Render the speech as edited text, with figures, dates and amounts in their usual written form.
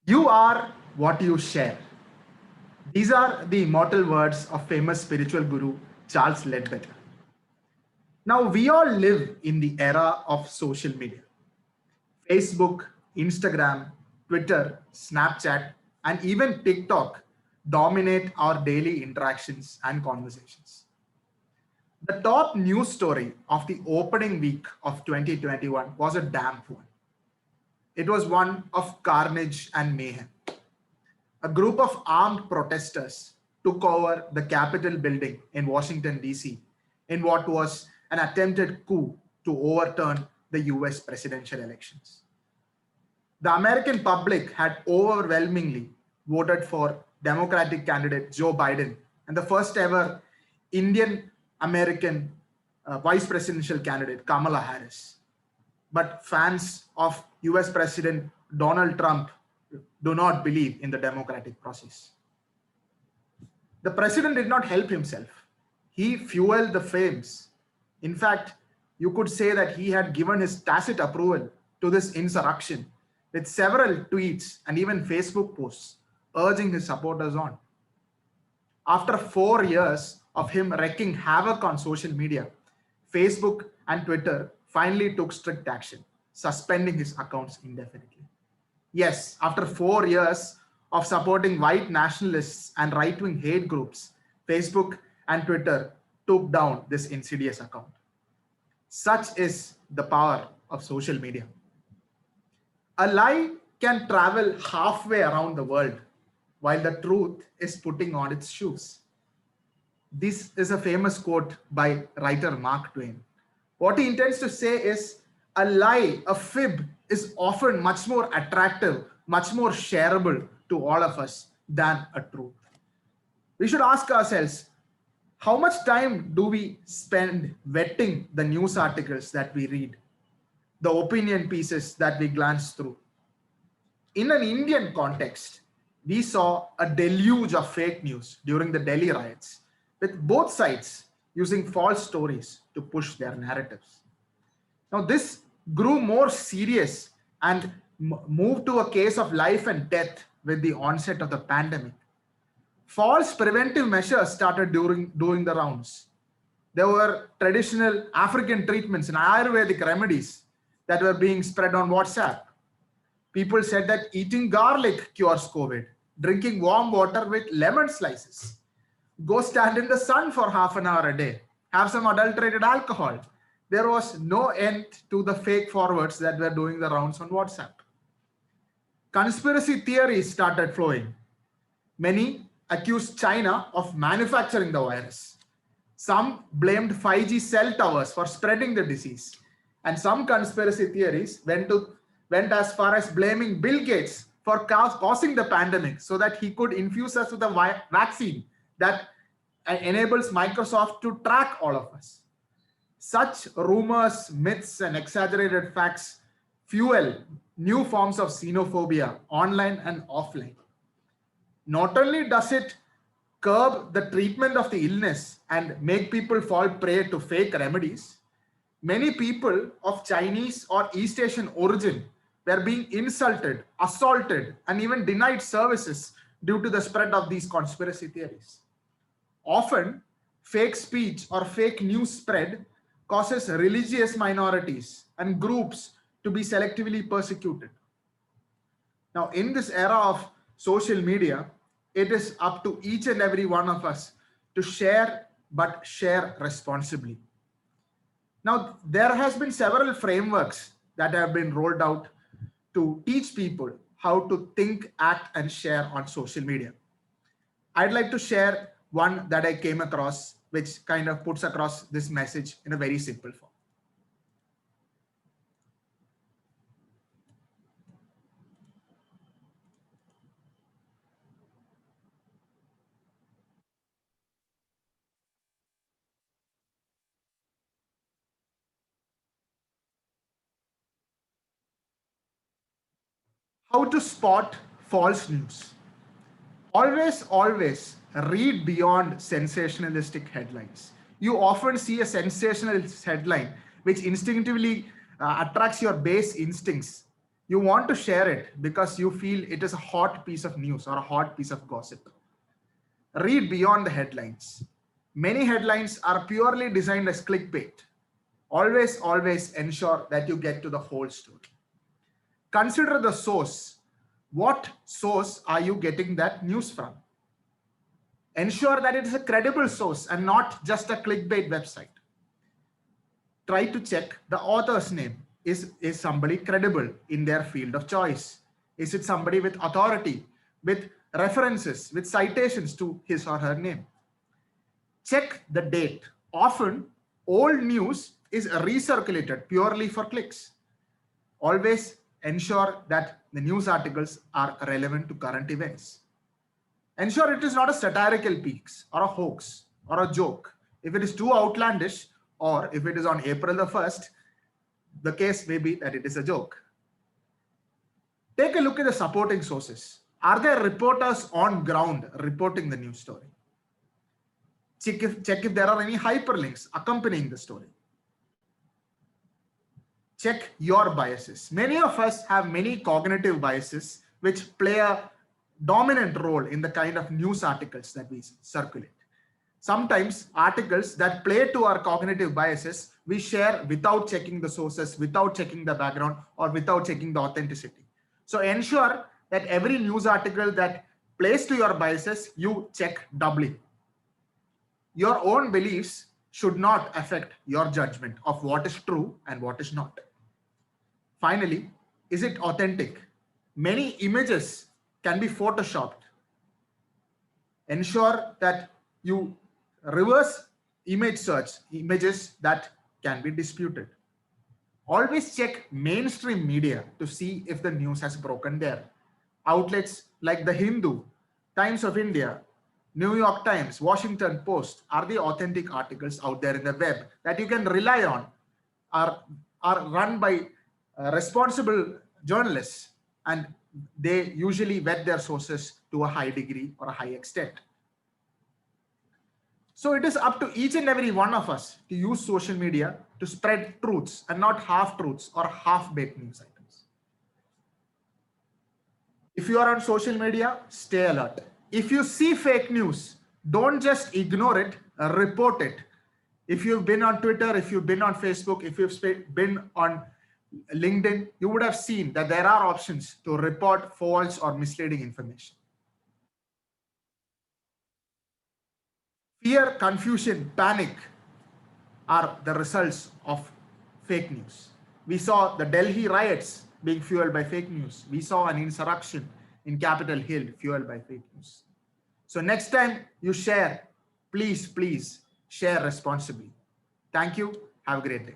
You are what you share. These are the immortal words of famous spiritual guru Charles Ledbetter. Now, we all live in the era of social media. Facebook, Instagram, Twitter, Snapchat, and even TikTok dominate our daily interactions and conversations. The top news story of the opening week of 2021 was a damp one. It was one of carnage and mayhem. A group of armed protesters took over the Capitol building in Washington, D.C., in what was an attempted coup to overturn the US presidential elections. The American public had overwhelmingly voted for Democratic candidate Joe Biden and the first ever Indian American vice presidential candidate Kamala Harris. But fans of US President Donald Trump do not believe in the democratic process. The president did not help himself. He fueled the flames. In fact, you could say that he had given his tacit approval to this insurrection with several tweets and even Facebook posts urging his supporters on. After 4 years of him wreaking havoc on social media, Facebook and Twitter finally took strict action, suspending his accounts indefinitely. Yes, after 4 years of supporting white nationalists and right-wing hate groups, Facebook and Twitter took down this insidious account. Such is the power of social media. A lie can travel halfway around the world while the truth is putting on its shoes. This is a famous quote by writer Mark Twain. What he intends to say is a lie, a fib, is often much more attractive, much more shareable to all of us than a truth. We should ask ourselves, how much time do we spend vetting the news articles that we read, the opinion pieces that we glance through? In an Indian context, we saw a deluge of fake news during the Delhi riots, with both sides using false stories to push their narratives. Now, this grew more serious and moved to a case of life and death with the onset of the pandemic. False preventive measures started doing the rounds. There were traditional African treatments and Ayurvedic remedies that were being spread on WhatsApp. People said that eating garlic cures COVID, drinking warm water with lemon slices, go stand in the sun for half an hour a day, have some adulterated alcohol. There was no end to the fake forwards that were doing the rounds on WhatsApp. Conspiracy theories started flowing. Many accused China of manufacturing the virus. Some blamed 5G cell towers for spreading the disease. And some conspiracy theories went as far as blaming Bill Gates for causing the pandemic so that he could infuse us with a vaccine that enables Microsoft to track all of us. Such rumors, myths, and exaggerated facts fuel new forms of xenophobia online and offline. Not only does it curb the treatment of the illness and make people fall prey to fake remedies, many people of Chinese or East Asian origin were being insulted, assaulted, and even denied services due to the spread of these conspiracy theories. Often, fake speech or fake news spread causes religious minorities and groups to be selectively persecuted. Now, in this era of social media, it is up to each and every one of us to share, but share responsibly. Now, there has been several frameworks that have been rolled out to teach people how to think, act, and share on social media. I'd like to share one that I came across, which kind of puts across this message in a very simple form. How to spot false news. Always read beyond sensationalistic headlines. You often see a sensationalist headline which instinctively attracts your base instincts. You want to share it because you feel it is a hot piece of news or a hot piece of gossip. Read beyond the headlines. Many headlines are purely designed as clickbait. Always ensure that you get to the whole story. Consider the source. What source are you getting that news from? Ensure that it is a credible source and not just a clickbait website. Try to check the author's name. Is somebody credible in their field of choice? Is it somebody with authority, with references, with citations to his or her name? Check the date. Often, old news is recirculated purely for clicks. Always ensure that the news articles are relevant to current events. Ensure it is not a satirical piece or a hoax or a joke. If it is too outlandish, or if it is on April the 1st, the case may be that it is a joke. Take a look at the supporting sources. Are there reporters on ground reporting the news story? Check if there are any hyperlinks accompanying the story. Check your biases. Many of us have many cognitive biases which play a dominant role in the kind of news articles that we circulate. Sometimes articles that play to our cognitive biases, we share without checking the sources, without checking the background, or without checking the authenticity. So ensure that every news article that plays to your biases, you check doubly. Your own beliefs should not affect your judgment of what is true and what is not. Finally, is it authentic? Many images can be photoshopped. Ensure that you reverse image search images that can be disputed. Always check mainstream media to see if the news has broken there. Outlets like The Hindu, Times of India, New York Times, Washington Post are the authentic articles out there in the web that you can rely on, are run by responsible journalists, and they usually vet their sources to a high degree or a high extent. So it is up to each and every one of us to use social media to spread truths and not half truths or half-baked news items. If you are on social media, stay alert. If you see fake news, don't just ignore it, report it. If you've been on Twitter, if you've been on Facebook, if you've been on LinkedIn, you would have seen that there are options to report false or misleading information. Fear, confusion, panic are the results of fake news. We saw the Delhi riots being fueled by fake news. We saw an insurrection in Capitol Hill fueled by fake news. So next time you share, please share responsibly. Thank you. Have a great day.